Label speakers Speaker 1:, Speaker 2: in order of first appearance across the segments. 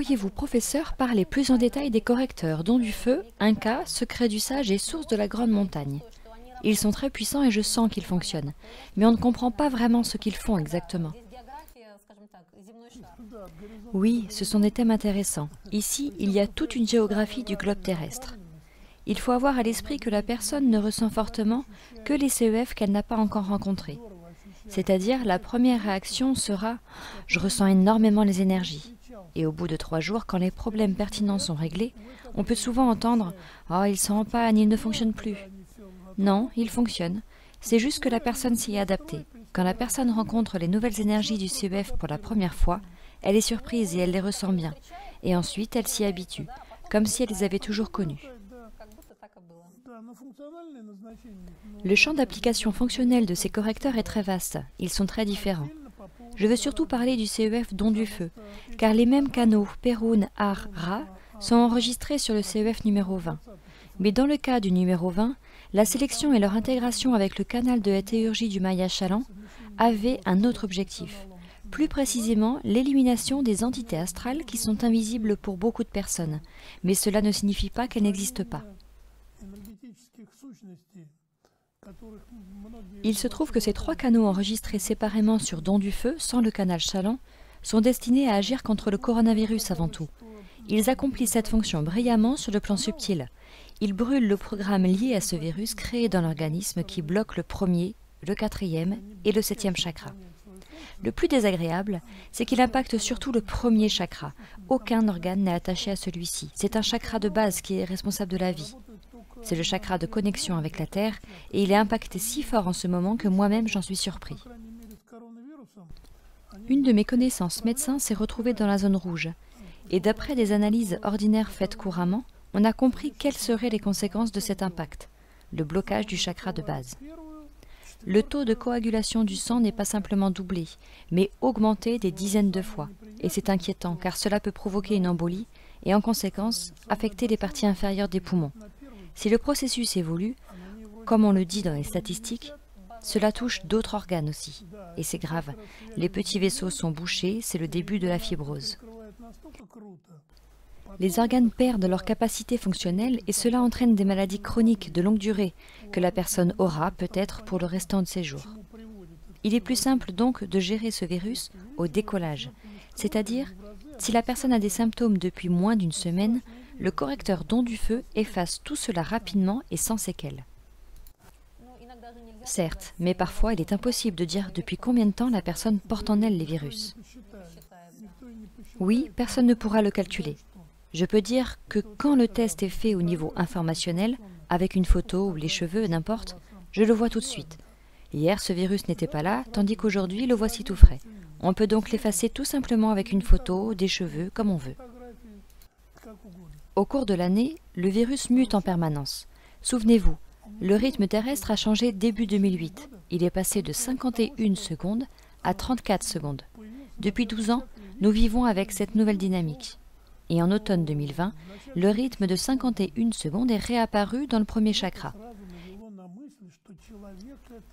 Speaker 1: pourriez-vous, professeur, parler plus en détail des correcteurs, dont du feu, Inca, secret du sage et source de la grande montagne? Ils sont très puissants et je sens qu'ils fonctionnent, mais on ne comprend pas vraiment ce qu'ils font exactement. Oui, ce sont des thèmes intéressants. Ici, il y a toute une géographie du globe terrestre. Il faut avoir à l'esprit que la personne ne ressent fortement que les CEF qu'elle n'a pas encore rencontrés. C'est-à-dire, la première réaction sera « je ressens énormément les énergies ». Et au bout de 3 jours, quand les problèmes pertinents sont réglés, on peut souvent entendre « oh, ils sont en panne, ils ne fonctionnent plus ». Non, ils fonctionnent. C'est juste que la personne s'y est adaptée. Quand la personne rencontre les nouvelles énergies du CEF pour la première fois, elle est surprise et elle les ressent bien. Et ensuite, elle s'y habitue, comme si elle les avait toujours connues. Le champ d'application fonctionnelle de ces correcteurs est très vaste. Ils sont très différents. Je veux surtout parler du CEF don du feu, car les mêmes canaux Perun, Ar, Ra sont enregistrés sur le CEF numéro 20. Mais dans le cas du numéro 20, la sélection et leur intégration avec le canal de la théurgie du Maya Chalan avaient un autre objectif. Plus précisément, l'élimination des entités astrales qui sont invisibles pour beaucoup de personnes. Mais cela ne signifie pas qu'elles n'existent pas. Il se trouve que ces 3 canaux enregistrés séparément sur Don du Feu, sans le canal Chalan, sont destinés à agir contre le coronavirus avant tout. Ils accomplissent cette fonction brillamment sur le plan subtil. Ils brûlent le programme lié à ce virus créé dans l'organisme qui bloque le 1er, le 4e et le 7e chakra. Le plus désagréable, c'est qu'il impacte surtout le 1er chakra. Aucun organe n'est attaché à celui-ci. C'est un chakra de base qui est responsable de la vie. C'est le chakra de connexion avec la Terre et il est impacté si fort en ce moment que moi-même j'en suis surpris. Une de mes connaissances médecins s'est retrouvée dans la zone rouge et d'après des analyses ordinaires faites couramment, on a compris quelles seraient les conséquences de cet impact, le blocage du chakra de base. Le taux de coagulation du sang n'est pas simplement doublé, mais augmenté des dizaines de fois. Et c'est inquiétant car cela peut provoquer une embolie et en conséquence affecter les parties inférieures des poumons. Si le processus évolue, comme on le dit dans les statistiques, cela touche d'autres organes aussi. Et c'est grave, les petits vaisseaux sont bouchés, c'est le début de la fibrose. Les organes perdent leur capacité fonctionnelle et cela entraîne des maladies chroniques de longue durée que la personne aura peut-être pour le restant de ses jours. Il est plus simple donc de gérer ce virus au décollage, c'est-à-dire si la personne a des symptômes depuis moins d'une semaine, le correcteur don du feu efface tout cela rapidement et sans séquelles. Certes, mais parfois il est impossible de dire depuis combien de temps la personne porte en elle les virus. Oui, personne ne pourra le calculer. Je peux dire que quand le test est fait au niveau informationnel, avec une photo ou les cheveux, n'importe, je le vois tout de suite. Hier, ce virus n'était pas là, tandis qu'aujourd'hui, le voici tout frais. On peut donc l'effacer tout simplement avec une photo, des cheveux, comme on veut. Au cours de l'année, le virus mute en permanence. Souvenez-vous, le rythme terrestre a changé début 2008. Il est passé de 51 secondes à 34 secondes. Depuis 12 ans, nous vivons avec cette nouvelle dynamique. Et en automne 2020, le rythme de 51 secondes est réapparu dans le 1er chakra.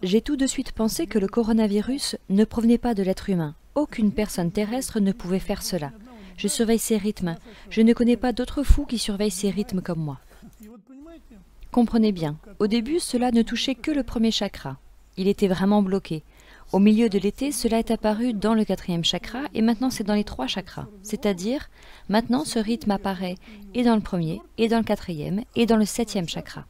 Speaker 1: J'ai tout de suite pensé que le coronavirus ne provenait pas de l'être humain. Aucune personne terrestre ne pouvait faire cela. Je surveille ces rythmes. Je ne connais pas d'autres fous qui surveillent ces rythmes comme moi. Comprenez bien, au début, cela ne touchait que le 1er chakra. Il était vraiment bloqué. Au milieu de l'été, cela est apparu dans le 4e chakra et maintenant c'est dans les 3 chakras. C'est-à-dire, maintenant ce rythme apparaît et dans le 1er, et dans le 4e, et dans le 7e chakra.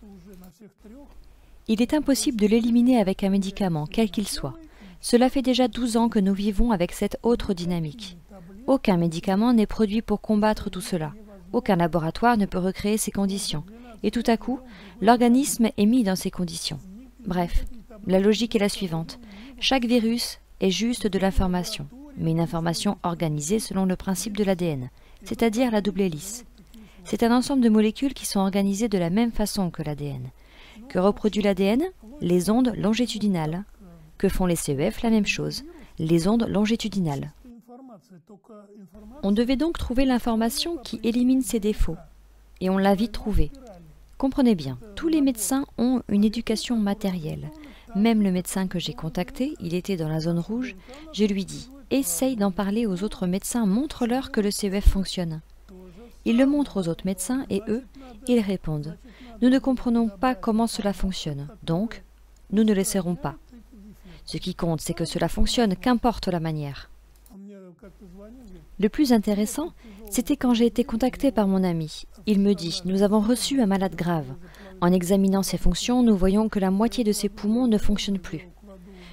Speaker 1: Il est impossible de l'éliminer avec un médicament, quel qu'il soit. Cela fait déjà 12 ans que nous vivons avec cette autre dynamique. Aucun médicament n'est produit pour combattre tout cela. Aucun laboratoire ne peut recréer ces conditions. Et tout à coup, l'organisme est mis dans ces conditions. Bref, la logique est la suivante. Chaque virus est juste de l'information, mais une information organisée selon le principe de l'ADN, c'est-à-dire la double hélice. C'est un ensemble de molécules qui sont organisées de la même façon que l'ADN. Que reproduit l'ADN? Les ondes longitudinales. Que font les CEF? La même chose, les ondes longitudinales. On devait donc trouver l'information qui élimine ces défauts, et on l'a vite trouvée. Comprenez bien, tous les médecins ont une éducation matérielle. Même le médecin que j'ai contacté, il était dans la zone rouge, je lui dis « Essaye d'en parler aux autres médecins, montre-leur que le CEF fonctionne ». Il le montre aux autres médecins et eux, ils répondent « Nous ne comprenons pas comment cela fonctionne, donc nous ne l'essaierons pas. Ce qui compte, c'est que cela fonctionne, qu'importe la manière. » Le plus intéressant, c'était quand j'ai été contacté par mon ami. Il me dit « Nous avons reçu un malade grave. En examinant ses fonctions, nous voyons que la moitié de ses poumons ne fonctionne plus.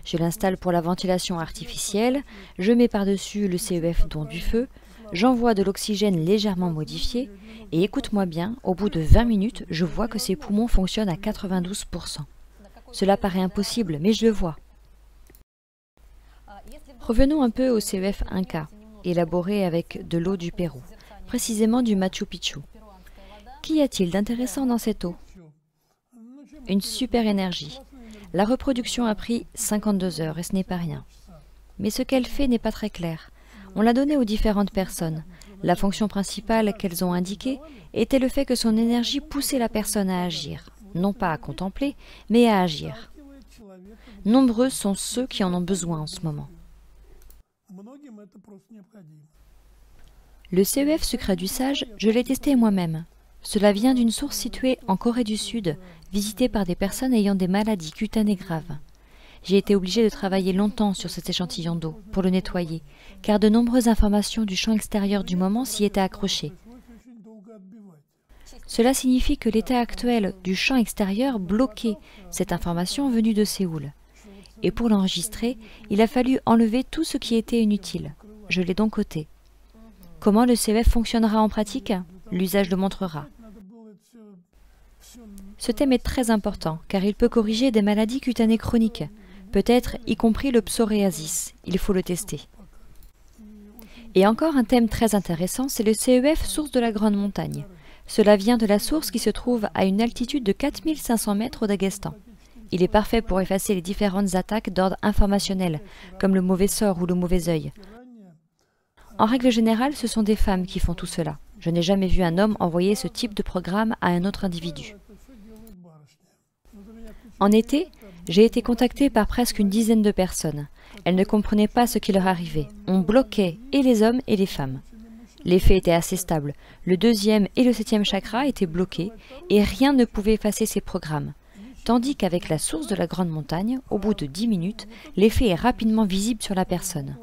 Speaker 1: Je l'installe pour la ventilation artificielle, je mets par-dessus le CEF don du feu, j'envoie de l'oxygène légèrement modifié, et écoute-moi bien, au bout de 20 minutes, je vois que ses poumons fonctionnent à 92%. Cela paraît impossible, mais je le vois. » Revenons un peu au CEF Inca, élaboré avec de l'eau du Pérou, précisément du Machu Picchu. Qu'y a-t-il d'intéressant dans cette eau? Une super énergie. La reproduction a pris 52 heures et ce n'est pas rien. Mais ce qu'elle fait n'est pas très clair. On l'a donnée aux différentes personnes. La fonction principale qu'elles ont indiquée était le fait que son énergie poussait la personne à agir, non pas à contempler, mais à agir. Nombreux sont ceux qui en ont besoin en ce moment. Le CEF sucre du sage, je l'ai testé moi-même. Cela vient d'une source située en Corée du Sud, visitée par des personnes ayant des maladies cutanées graves. J'ai été obligée de travailler longtemps sur cet échantillon d'eau pour le nettoyer, car de nombreuses informations du champ extérieur du moment s'y étaient accrochées. Cela signifie que l'état actuel du champ extérieur bloquait cette information venue de Séoul. Et pour l'enregistrer, il a fallu enlever tout ce qui était inutile. Je l'ai donc ôté. Comment le CEF fonctionnera en pratique? L'usage le montrera. Ce thème est très important, car il peut corriger des maladies cutanées chroniques, peut-être y compris le psoriasis. Il faut le tester. Et encore un thème très intéressant, c'est le CEF source de la Grande Montagne. Cela vient de la source qui se trouve à une altitude de 4500 mètres au Daghestan. Il est parfait pour effacer les différentes attaques d'ordre informationnel, comme le mauvais sort ou le mauvais œil. En règle générale, ce sont des femmes qui font tout cela. Je n'ai jamais vu un homme envoyer ce type de programme à un autre individu. En été, j'ai été contactée par presque une dizaine de personnes. Elles ne comprenaient pas ce qui leur arrivait. On bloquait et les hommes et les femmes. L'effet était assez stable. Le 2e et le 7e chakra étaient bloqués et rien ne pouvait effacer ces programmes. Tandis qu'avec la source de la Grande Montagne, au bout de 10 minutes, l'effet est rapidement visible sur la personne.